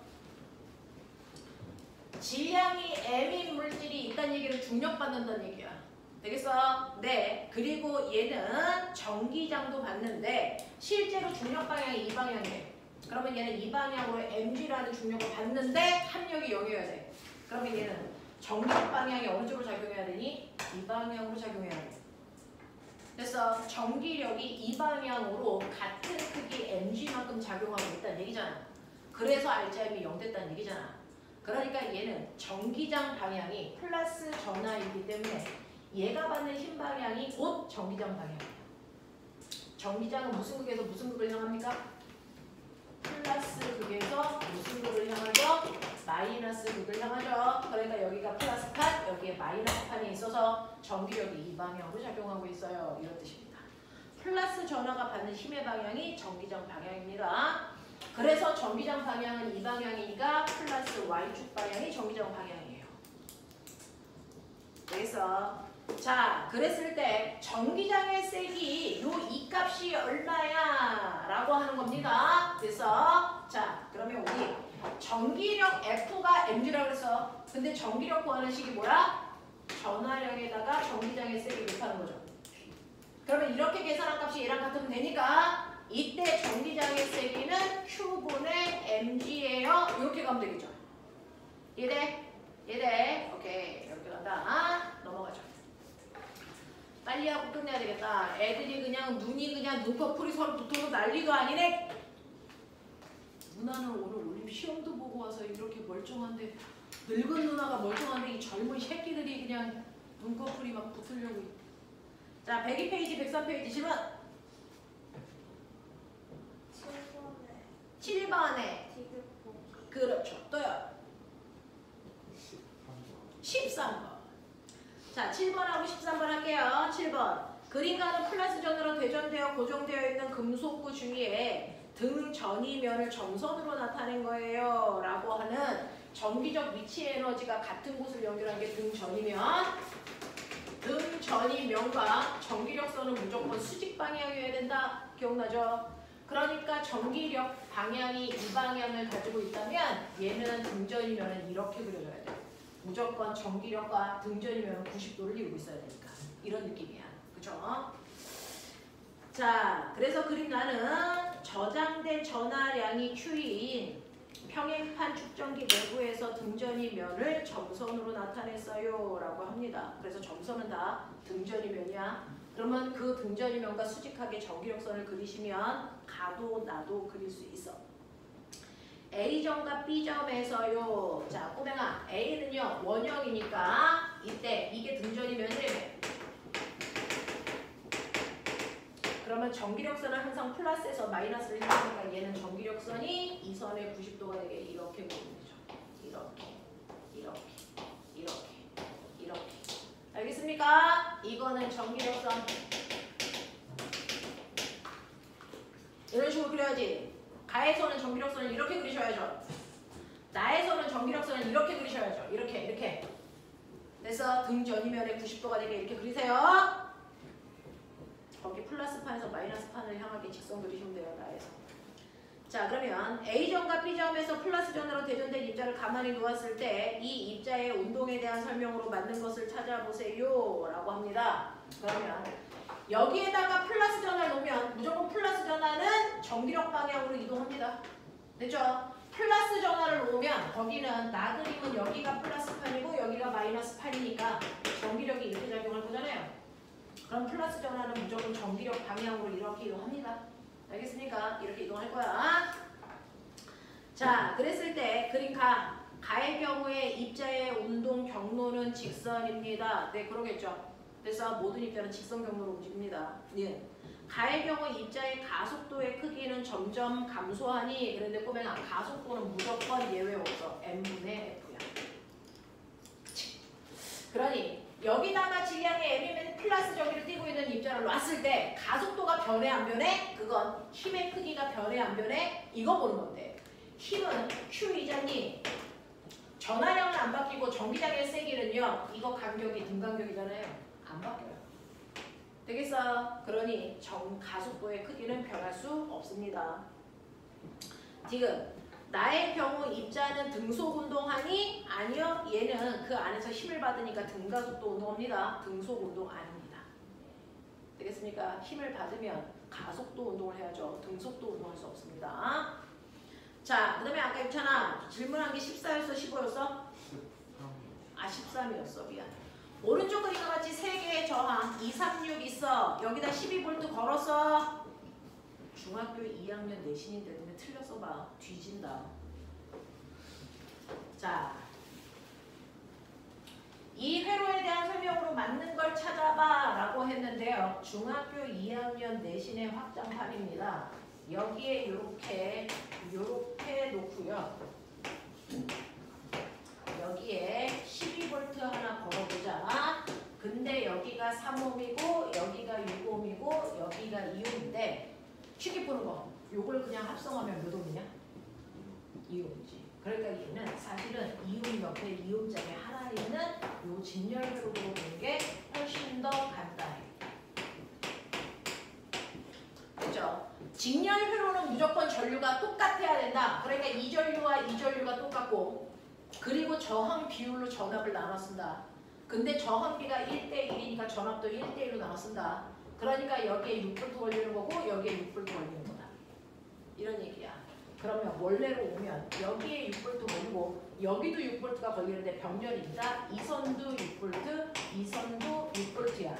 질량이 M인 물질이 있다는 얘기를 중력받는다는 얘기야. 되겠어? 네. 그리고 얘는 전기장도 받는데 실제로 중력 방향이 이 방향이래. 그러면 얘는 이 방향으로 mg라는 중력을 받는데 합력이 0이어야 돼. 그러면 얘는 전기력 방향이 어느 쪽으로 작용해야 되니? 이 방향으로 작용해야 돼. 그래서 전기력이 이 방향으로 같은 크기 mg만큼 작용하고 있다는 얘기잖아. 그래서 알자임이 0 됐다는 얘기잖아. 그러니까 얘는 전기장 방향이 플러스 전하이기 때문에 얘가 받는 힘 방향이 곧 전기장 방향이야. 전기장은 무슨 극에서 무슨 극을 향합니까? 플러스 극에서 무슨 극을 향하죠? 마이너스 극을 향하죠. 그러니까 여기가 플러스 칸, 여기에 마이너스 칸이 있어서 전기력이 이 방향으로 작용하고 있어요. 이런 뜻입니다. 플러스 전하가 받는 힘의 방향이 전기장 방향입니다. 그래서 전기장 방향은 이 방향이니까 플러스 Y축 방향이 전기장 방향이에요. 그래서 자, 그랬을 때 전기장의 세기 요 이 값이 얼마야? 라고 하는 겁니다. 그래서 자, 그러면 우리 전기력 F가 mg라고 그랬어. 근데 전기력 구하는 식이 뭐야? 전하량에다가 전기장의 세기 곱하는 거죠. 그러면 이렇게 계산한 값이 얘랑 같으면 되니까 이때 전기장의 세기는 Q분의 mg예요. 이렇게 가면 되겠죠. 이해돼? 이해돼? 오케이. 이렇게 간다. 넘어가죠. 빨리 하고 끝내야 되겠다. 애들이 그냥 눈이 그냥 눈꺼풀이 서로 붙어서 난리도 아니네. 누나는 오늘 시험도 보고 와서 이렇게 멀쩡한데 늙은 누나가 멀쩡한데 이 젊은 새끼들이 그냥 눈꺼풀이 막 붙으려고. 자, 102페이지, 103페이지 질문. 7번에 그렇죠. 또요. 13번. 자, 7번하고 13번 할게요. 7번. 그림과는 플러스 전으로 대전되어 고정되어 있는 금속구 주위에 등전이면을 점선으로 나타낸 거예요. 라고 하는 전기적 위치 에너지가 같은 곳을 연결한 게 등전이면. 등전이면과 전기력선은 무조건 수직 방향이어야 된다. 기억나죠? 그러니까 전기력 방향이 이 방향을 가지고 있다면 얘는 등전이면은 이렇게 그려줘야 돼. 무조건 전기력과 등전이면 90도를 이루고 있어야 되니까. 이런 느낌이야. 그죠? 자, 그래서 그림 나는 저장된 전하량이 Q인 평행판 축전기 내부에서 등전이면을 점선으로 나타냈어요 라고 합니다. 그래서 점선은 다 등전이면이야. 그러면 그 등전이면과 수직하게 정기력선을 그리시면 가도 나도 그릴 수 있어. A점과 B점에서요. 자, 꼬맹아, A는요 원형이니까 이때 이게 등전이면이래. 그러면 정기력선은 항상 플러스에서 마이너스를 해주니까 얘는 정기력선이 이 선의 90도가 되게 이렇게 보이면 되죠. 이렇게. 알겠습니까? 이거는 정기력선. 이런 식으로 그려야지. 가에서는 정기력선을 이렇게 그리셔야죠. 나에서는 정기력선을 이렇게 그리셔야죠. 이렇게. 그래서 등전이면의 90도가 되게 이렇게 그리세요. 거기 플러스 판에서 마이너스 판을 향하게 직선 그리시면 돼요. 나에서. 자, 그러면 A점과 B점에서 플러스전으로 대전된 입자를 가만히 놓았을 때 이 입자의 운동에 대한 설명으로 맞는 것을 찾아보세요 라고 합니다. 그러면 여기에다가 플러스 전화를 놓으면 무조건 플러스 전화는 정기력 방향으로 이동합니다. 됐죠? 플러스 전화를 놓으면 거기는 나 그림은 여기가 플러스 판이고 여기가 마이너스 판이니까 정기력이 이렇게 작용할 거잖아요. 그럼 플러스 전화는 무조건 정기력 방향으로 이렇게 이동합니다. 알겠습니까? 이렇게 이동할 거야. 자, 그랬을 때 그림 가의 경우에 입자의 운동 경로는 직선입니다. 네, 그러겠죠. 그래서 모든 입자는 직선 경로로 움직입니다. 네. 가의 경우 입자의 가속도의 크기는 점점 감소하니 그런데 꼬맹아 가속도는 무조건 예외 없어. m분의 f야. 그러니 여기다가 질량의 m이면 플러스 저기를 띄고 있는 입자를 놨을 때 가속도가 변해 안 변해? 그건 힘의 크기가 변해 안 변해? 이거 보는 건데 힘은 Q이잖니 전하량은 안 바뀌고 전기장의 세기는요 이거 간격이 등간격이잖아요. 안 바뀌어요. 되겠어? 그러니 가속도의 크기는 변할 수 없습니다. 지금 나의 경우 입자는 등속 운동하니? 아니요. 얘는 그 안에서 힘을 받으니까 등가속도 운동합니다. 등속 운동 아닙니다. 되겠습니까? 힘을 받으면 가속도 운동을 해야죠. 등속도 운동할 수 없습니다. 자, 그 다음에 아까 있잖아. 질문한 게 14였어? 15였어? 13이었어. 미안. 오른쪽 그림과 같이 3개의 저항 2, 3, 6 있어. 여기다 12V 걸었어. 중학교 2학년 내신인데 근데 틀렸어 봐. 뒤진다. 자, 이 회로에 대한 설명으로 맞는 걸 찾아봐 라고 했는데요. 중학교 2학년 내신의 확장판입니다. 여기에 이렇게 놓고요. 여기에 12V 하나 걸어보자. 근데 여기가 3옴이고 여기가 6옴이고 여기가 2옴인데 쉽게 푸는 거. 요걸 그냥 합성하면 몇 옴이냐? 2옴이지. 그러니까 얘는 사실은 2옴 옆에 2옴장에 하나 있는 요 직렬회로로 보는 게 훨씬 더 간단해. 그죠? 직렬회로는 무조건 전류가 똑같아야 된다. 그러니까 이 전류와 이 전류가 똑같고 그리고 저항 비율로 전압을 나눠 쓴다. 근데 저항비가 1대1이니까 전압도 1대1로 나눠 쓴다. 그러니까 여기에 6V 걸리는 거고 여기에 6V 걸리는 거다. 이런 얘기야. 그러면 원래로 오면 여기에 6V 걸리고 여기도 6V가 걸리는데 병렬입니다. 이 선도 6V, 이 선도 6V야.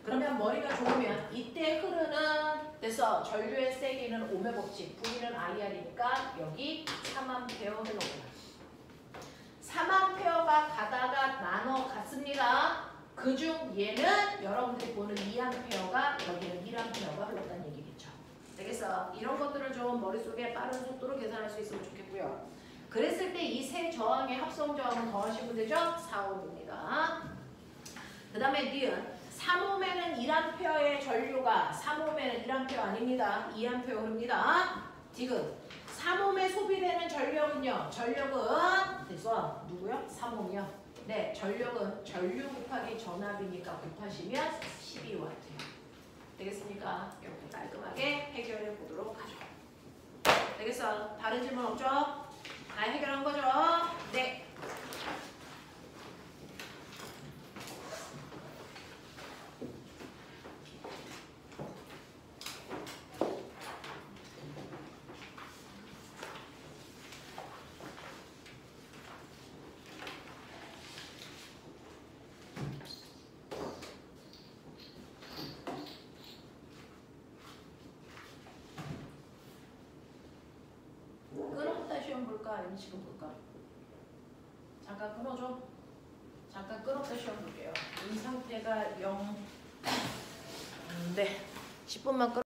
그러면 머리가 좋으면 이때 흐르는 그래서 전류의 세기는 ohm의 법칙, V는 IR이니까 여기 3A 해놓거나 3A가 가다가 나눠 갔습니다. 그중 얘는 여러분들이 보는 2A가 여기는 1A가 흘렀다는 얘기겠죠. 되겠어? 이런 것들을 좀 머릿속에 빠른 속도로 계산할 수 있으면 좋겠고요. 그랬을 때 이 세 저항의 합성 저항은 더하시면 되죠? 4옴입니다. 그 다음에 니은 3옴에는 1A의 전류가 3옴에는 1A 아닙니다. 2A 흐릅니다. 지금 3옴에 소비되는 전력은요. 전력은 그래서 누구요? 3옴이요. 네, 전력은 전류 곱하기 전압이니까 곱하시면 12W예요. 되겠습니까? 이렇게 깔끔하게 해결해 보도록 하죠. 되겠어? 다른 질문 없죠? 다 해결한 거죠? 네. 시험 볼까? 아니면 지금 볼까? 잠깐 끊어줘. 잠깐 끊었다 시험 볼게요. 이 상태가 0. 네. 10분만 끊어.